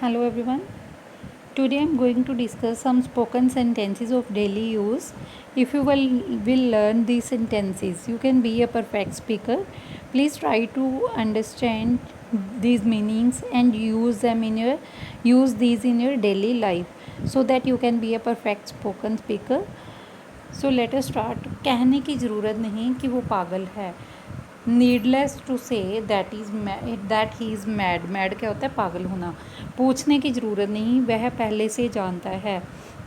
Hello everyone. Today I am going to discuss some spoken sentences of daily use. If you will learn these sentences, you can be a perfect speaker. Please try to understand these meanings and use these in your daily life so that you can be a perfect spoken speaker. So let us start. कहने की ज़रूरत नहीं कि वो पागल है. Needless to say that he is mad क्या होता है? पागल होना. पूछने की ज़रूरत नहीं, वह पहले से जानता है.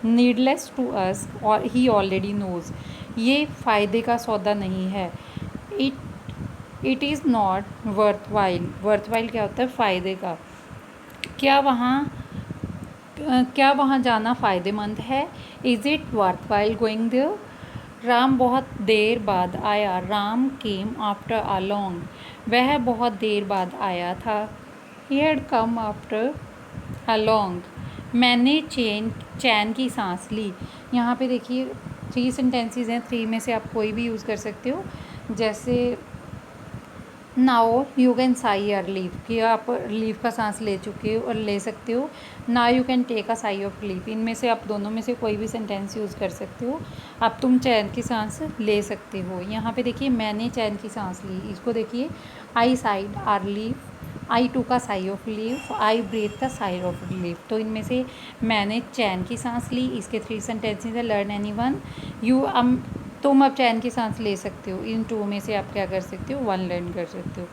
नीडलेस टू अस और ही ऑलरेडी नोज़, ये फ़ायदे का सौदा नहीं है. It is not worth while क्या होता है? फ़ायदे का. क्या वहाँ जाना फ़ायदेमंद है? Is it worth while going there? Ram बहुत देर बाद आया. Ram came after a long, वह बहुत देर बाद आया था. He had come after a long. मैंने चैन की सांस ली. यहाँ पे देखिए 3 सेंटेंसेस हैं. 3 में से आप कोई भी यूज़ कर सकते हो. जैसे now you can Sai your leave, कि आप लीव का सांस ले चुके हो और ले सकते हो. Now you can take a sigh of leave, इनमें से आप दोनों में से कोई भी सेंटेंस यूज़ कर सकते हो. अब तुम चैन की सांस ले सकते हो. यहाँ पे देखिए मैंने चैन की सांस ली. इसको देखिए I sighed a relief, I took a sigh of relief, I breathe the sigh of relief. तो इनमें से मैंने चैन की सांस ली, इसके 3 सेंटेंसेज है. Learn any one. तुम अब चैन की सांस ले सकते हो. इन 2 में से आप क्या कर सकते हो? 1 लर्न कर सकते हो.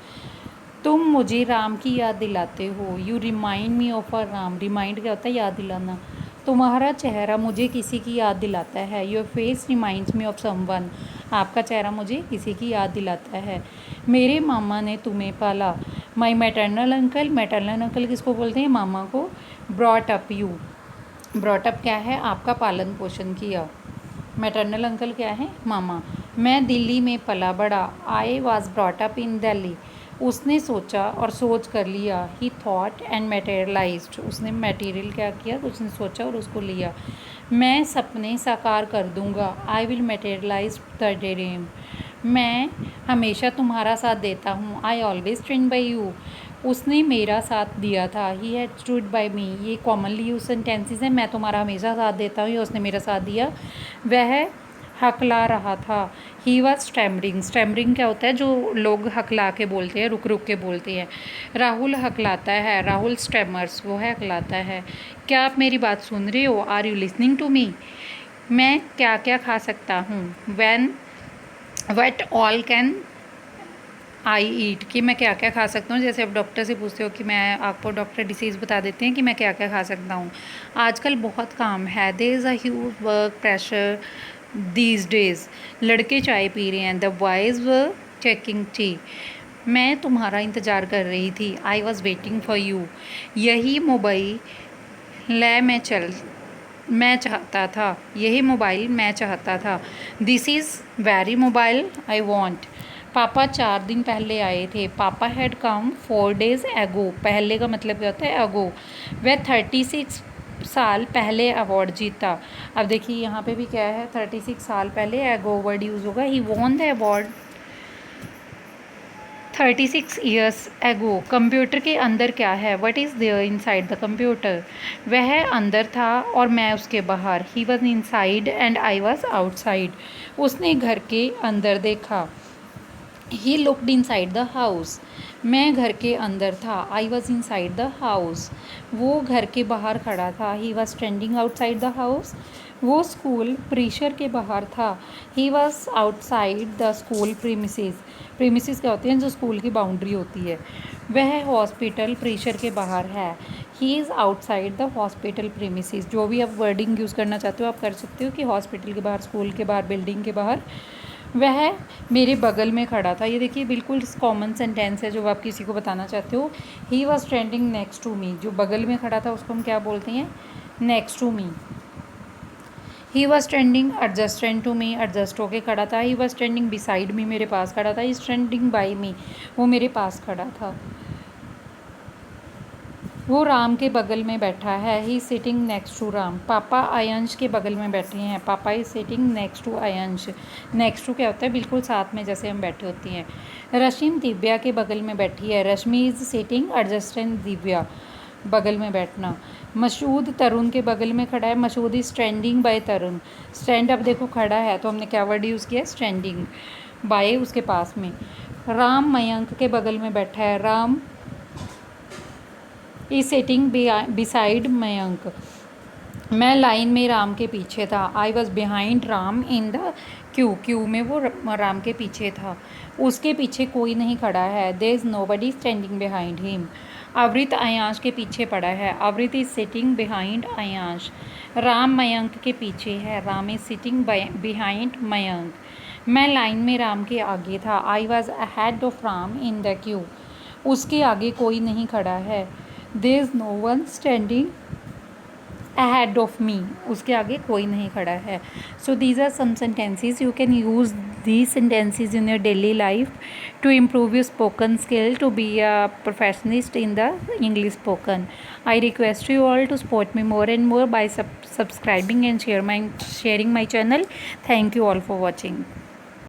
तुम मुझे राम की याद दिलाते हो. You remind me of a Ram. Remind क्या होता है? याद दिलाना. तुम्हारा चेहरा मुझे किसी की याद दिलाता है. Your face reminds me of someone. आपका चेहरा मुझे किसी की याद दिलाता है. मेरे मामा ने तुम्हें पाला. माई मैटरनल अंकल किसको बोलते हैं? मामा को. Brought up you. Brought up क्या है? आपका पालन पोषण किया. मैटरनल अंकल क्या है? मामा. मैं दिल्ली में पला बड़ा. I was brought up in Delhi. उसने सोचा और सोच कर लिया. He thought and materialized. उसने मटेरियल क्या किया? उसने सोचा और उसको लिया. मैं सपने साकार कर दूंगा. I will materialise the dream. मैं हमेशा तुम्हारा साथ देता हूँ. I always stand by you. उसने मेरा साथ दिया था. He had stood by me. ये कॉमनली यूज सेंटेंसेस हैं. मैं तुम्हारा हमेशा साथ देता हूँ, या उसने मेरा साथ दिया. वह हकला रहा था. He was stammering. स्टैमरिंग क्या होता है? जो लोग हकला के बोलते हैं, रुक रुक के बोलते हैं. राहुल हकलाता है. राहुल स्टैमर्स, वो है हकलाता है. क्या आप मेरी बात सुन रहे हो? Are you listening to me? मैं क्या क्या खा सकता हूँ? What all can I eat, कि मैं क्या क्या खा सकता हूँ. जैसे आप डॉक्टर से पूछते हो कि मैं आपको, डॉक्टर डिसीज़ बता देते हैं कि मैं क्या क्या खा सकता हूँ. आजकल बहुत काम है. There is a huge work pressure these days. लड़के चाय पी रहे हैं. The boys were checking tea. मैं तुम्हारा इंतज़ार कर रही थी. I was waiting for you. यही मोबाइल मैं चाहता था. यही मोबाइल मैं चाहता था. This is very mobile I want. पापा 4 दिन पहले आए थे. पापा हैड कम 4 days एगो. पहले का मतलब क्या होता है? एगो. वह 36 साल पहले अवार्ड जीता. अब देखिए यहाँ पे भी क्या है? 36 साल पहले एगो वर्ड यूज़ होगा. He won the award 36 years ago. Computer के अंदर क्या है? What is there inside the computer? वह अंदर था और मैं उसके बाहर. He was inside and I was outside. उसने घर के अंदर देखा. He looked inside the house. मैं घर के अंदर था. I was inside the house. वो घर के बाहर खड़ा था. He was standing outside the house. वो स्कूल परिसर के बाहर था. He was outside the school premises. Premises क्या होते हैं? जो स्कूल की बाउंड्री होती है. वह हॉस्पिटल परिसर के बाहर है. He is outside the hospital premises. जो भी आप वर्डिंग यूज़ करना चाहते हो आप कर सकते हो, कि हॉस्पिटल के बाहर, स्कूल के बाहर, बिल्डिंग के बाहर. वह मेरे बगल में खड़ा था. ये देखिए बिल्कुल कॉमन सेंटेंस है जो आप किसी को बताना चाहते हो. He was standing next to me. जो बगल में खड़ा था उसको हम क्या बोलते हैं? Next to me. He was standing adjacent to me. Adjust होके खड़ा था. He was standing beside me. मेरे पास खड़ा था. He standing by me. वो मेरे पास खड़ा था. वो राम के बगल में बैठा है. He sitting next to Ram. पापा आयंश के बगल में बैठे हैं. Papa is sitting next to Ayansh. Next to क्या होता है? बिल्कुल साथ में, जैसे हम बैठे होती हैं. रश्मि दिव्या के बगल में बैठी है. रश्मि इज सिटिंग एडजस्टेंट दिव्या. बगल में बैठना। मसूद तरुण के बगल में खड़ा है, Masood is standing by Tarun. Stand up देखो खड़ा है, तो हमने क्या वर्ड यूज़ किया, स्टैंडिंग बाय उसके पास में। राम मयंक के बगल में बैठा है, Ram is sitting beside Mayank. मैं लाइन में राम के पीछे था, I was behind Ram in the Q. Q में वो राम के पीछे था, उसके पीछे कोई नहीं खड़ा है, there is nobody standing behind him. Avrit Ayansh के पीछे पड़ा है, Avrit is sitting behind Ayansh. Ram Mayank के पीछे है, Ram is sitting behind Mayank. मैं लाइन में राम के आगे था, I was ahead of Ram in the queue. उसके आगे कोई नहीं खड़ा है, there is no one standing ahead of me, उसके आगे कोई नहीं खड़ा है। So these are some sentences, you can use these sentences in your daily life to improve your spoken skill, to be a professionalist in the English spoken. I request you all to support me more and more by subscribing and sharing my channel. Thank you all for watching.